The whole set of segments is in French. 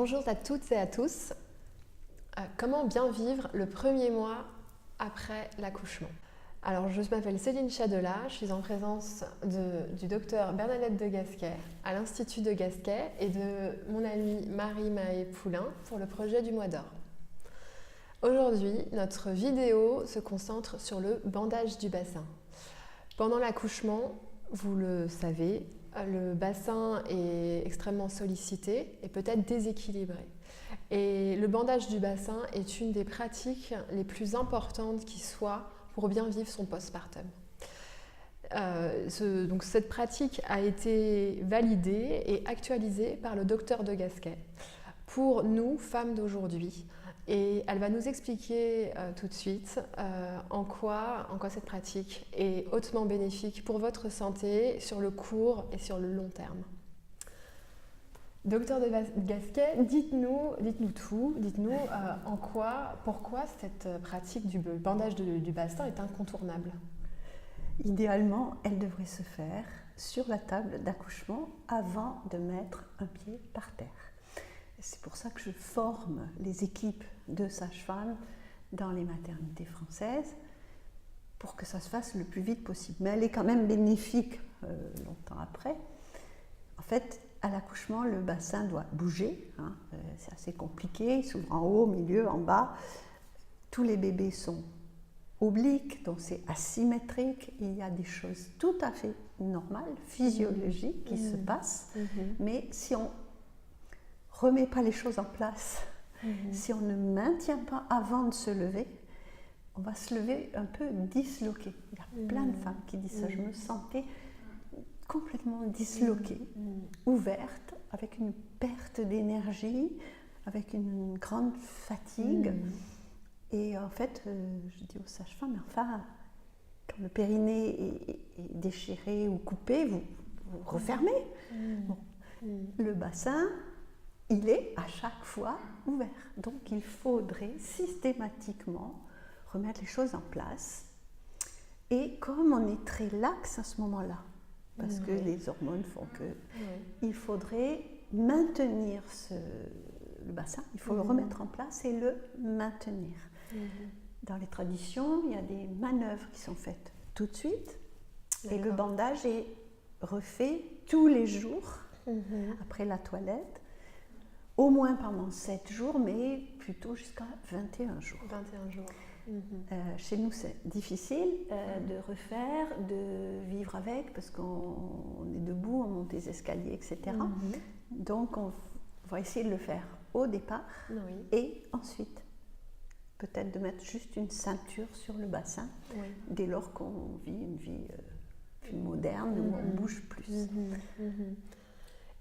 Bonjour à toutes et à tous. Comment bien vivre le premier mois après l'accouchement? Alors, je m'appelle Céline Chadela, je suis en présence du docteur Bernadette de Gasquet à l'Institut de Gasquet et de mon amie Marie-Maë Poulain pour le projet du Mois d'Or. Aujourd'hui, notre vidéo se concentre sur le bandage du bassin. Pendant l'accouchement, vous le savez, le bassin est extrêmement sollicité et peut-être déséquilibré. Et le bandage du bassin est une des pratiques les plus importantes qui soit pour bien vivre son postpartum. Donc cette pratique a été validée et actualisée par le docteur de Gasquet pour nous, femmes d'aujourd'hui. Et elle va nous expliquer tout de suite en quoi cette pratique est hautement bénéfique pour votre santé sur le court et sur le long terme. Docteur de Gasquet, dites-nous tout, dites-nous pourquoi cette pratique du bandage du bassin est incontournable. Idéalement, elle devrait se faire sur la table d'accouchement avant de mettre un pied par terre. C'est pour ça que je forme les équipes de sages-femmes dans les maternités françaises pour que ça se fasse le plus vite possible. Mais elle est quand même bénéfique longtemps après. En fait, à l'accouchement, le bassin doit bouger. C'est assez compliqué, il s'ouvre en haut, au milieu, en bas. Tous les bébés sont obliques, donc c'est asymétrique. Il y a des choses tout à fait normales, physiologiques qui se passent. Mais si on remet pas les choses en place, si on ne maintient pas avant de se lever, on va se lever un peu disloqué. Il y a plein de femmes qui disent ça. Je me sentais complètement disloquée, ouverte, avec une perte d'énergie, avec une grande fatigue. Et en fait, je dis aux sages-femmes, enfin, quand le périnée est déchiré ou coupé, vous refermez. Bon. Le bassin, il est à chaque fois ouvert. Donc il faudrait systématiquement remettre les choses en place. Et comme on est très lax à ce moment-là, parce que les hormones font que, il faudrait maintenir le bassin, il faut le remettre en place et le maintenir. Dans les traditions, il y a des manœuvres qui sont faites tout de suite. Et le bandage est refait tous les jours après la toilette. Au moins pendant 7 jours, mais plutôt jusqu'à 21 jours. 21 jours. Chez nous, c'est difficile de refaire, de vivre avec, parce qu'on est debout, on monte les escaliers, etc. Donc, on va essayer de le faire au départ et ensuite, peut-être de mettre juste une ceinture sur le bassin, dès lors qu'on vit une vie plus moderne, où on bouge plus.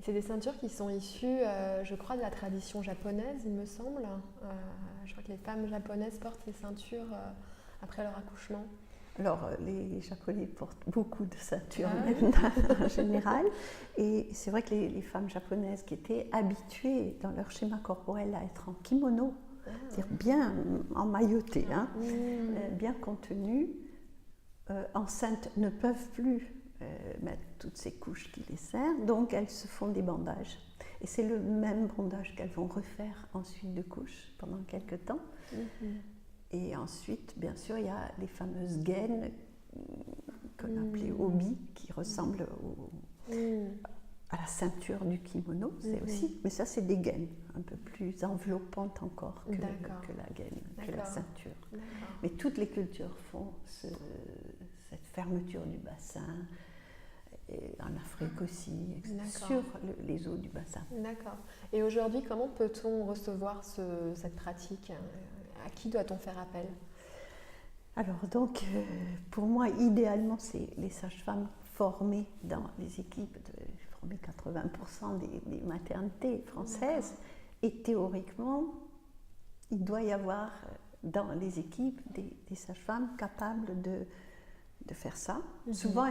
C'est des ceintures qui sont issues, je crois, de la tradition japonaise, il me semble. Je crois que les femmes japonaises portent ces ceintures après leur accouchement. Alors, les Japonais portent beaucoup de ceintures en général. Et c'est vrai que les femmes japonaises qui étaient habituées dans leur schéma corporel à être en kimono, c'est-à-dire bien emmaillotées, bien contenues, enceintes ne peuvent plus mettre toutes ces couches qui les serrent, donc elles se font des bandages. Et c'est le même bandage qu'elles vont refaire ensuite de couches pendant quelques temps. Et ensuite, bien sûr, il y a les fameuses gaines qu'on appelait obi, qui ressemblent à la ceinture du kimono, c'est aussi, mais ça c'est des gaines un peu plus enveloppantes encore que la gaine, que la ceinture. Mais toutes les cultures font cette fermeture du bassin, et en Afrique aussi, sur les os du bassin. D'accord. Et aujourd'hui, comment peut-on recevoir cette pratique? À qui doit-on faire appel? Alors donc, pour moi, idéalement, c'est les sages-femmes formées dans les équipes, formées 80% des maternités françaises. Et théoriquement, il doit y avoir dans les équipes des sages-femmes capables de faire ça. Souvent,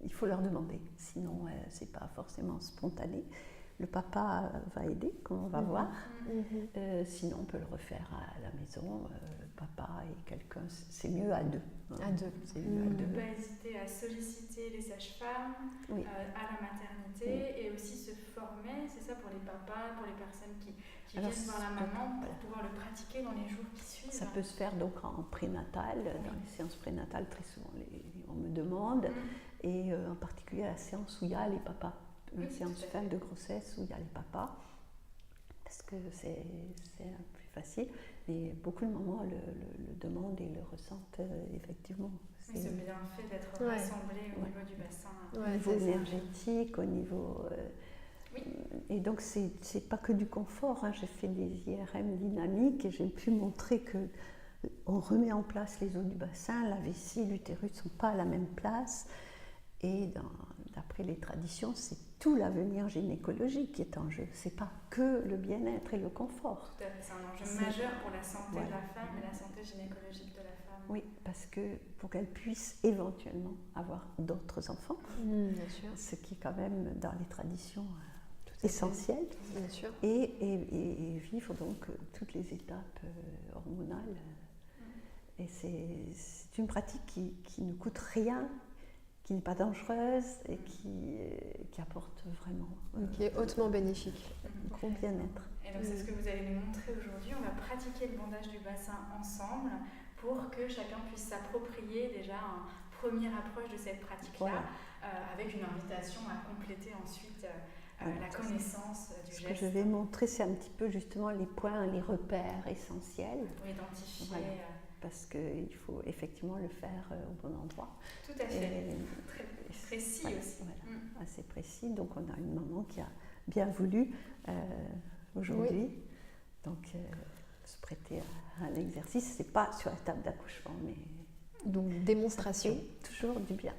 il faut leur demander, sinon c'est pas forcément spontané. Le papa va aider, comme on va voir. Mhm. Sinon, on peut le refaire à la maison. Papa et quelqu'un, c'est mieux à deux. À deux. C'est mieux à Ne deux. pas hésiter à solliciter les sages-femmes Oui. à la maternité et aussi se former, c'est ça pour les papas, pour les personnes qui Alors, viennent voir la maman pour voilà. pouvoir le pratiquer dans les jours qui suivent. Ça peut se faire donc en prénatal, dans les séances prénatales, très souvent on me demande, et en particulier la séance où il y a les papas, la séance fin de grossesse où il y a les papas, parce que c'est plus facile, mais beaucoup de mamans le demandent et le ressentent effectivement. Oui, ce bienfait d'être Ouais. rassemblés au niveau du bassin. Au Ouais, niveau c'est ça. énergétique, au niveau... Et donc, c'est pas que du confort. J'ai fait des IRM dynamiques et j'ai pu montrer que on remet en place les os du bassin, la vessie, l'utérus ne sont pas à la même place. Et d'après les traditions, c'est tout l'avenir gynécologique qui est en jeu. C'est pas que le bien-être et le confort. Tout à fait, c'est un enjeu majeur pour la santé de la femme et la santé gynécologique de la femme. Oui, parce que pour qu'elle puisse éventuellement avoir d'autres enfants, Bien sûr. ce qui est quand même dans les traditions Tout à fait. essentiel, Bien sûr. et vivre donc toutes les étapes hormonales. Et c'est une pratique qui ne coûte rien, qui n'est pas dangereuse et qui apporte vraiment Qui est hautement bénéfique. un gros bien-être. Et donc c'est ce que vous allez nous montrer aujourd'hui. On va pratiquer le bandage du bassin ensemble pour que chacun puisse s'approprier déjà une première approche de cette pratique-là, Voilà. avec une invitation à compléter ensuite la connaissance du Ce geste. que je vais montrer, c'est un petit peu justement les points, les repères essentiels, Pour identifier. Voilà. Parce qu'il faut effectivement le faire au bon endroit. Tout à fait. Et Très précis voilà, aussi. voilà, assez précis. Donc on a une maman qui a bien voulu aujourd'hui donc se prêter à un exercice. C'est pas sur la table d'accouchement, mais Donc démonstration. toujours du bien.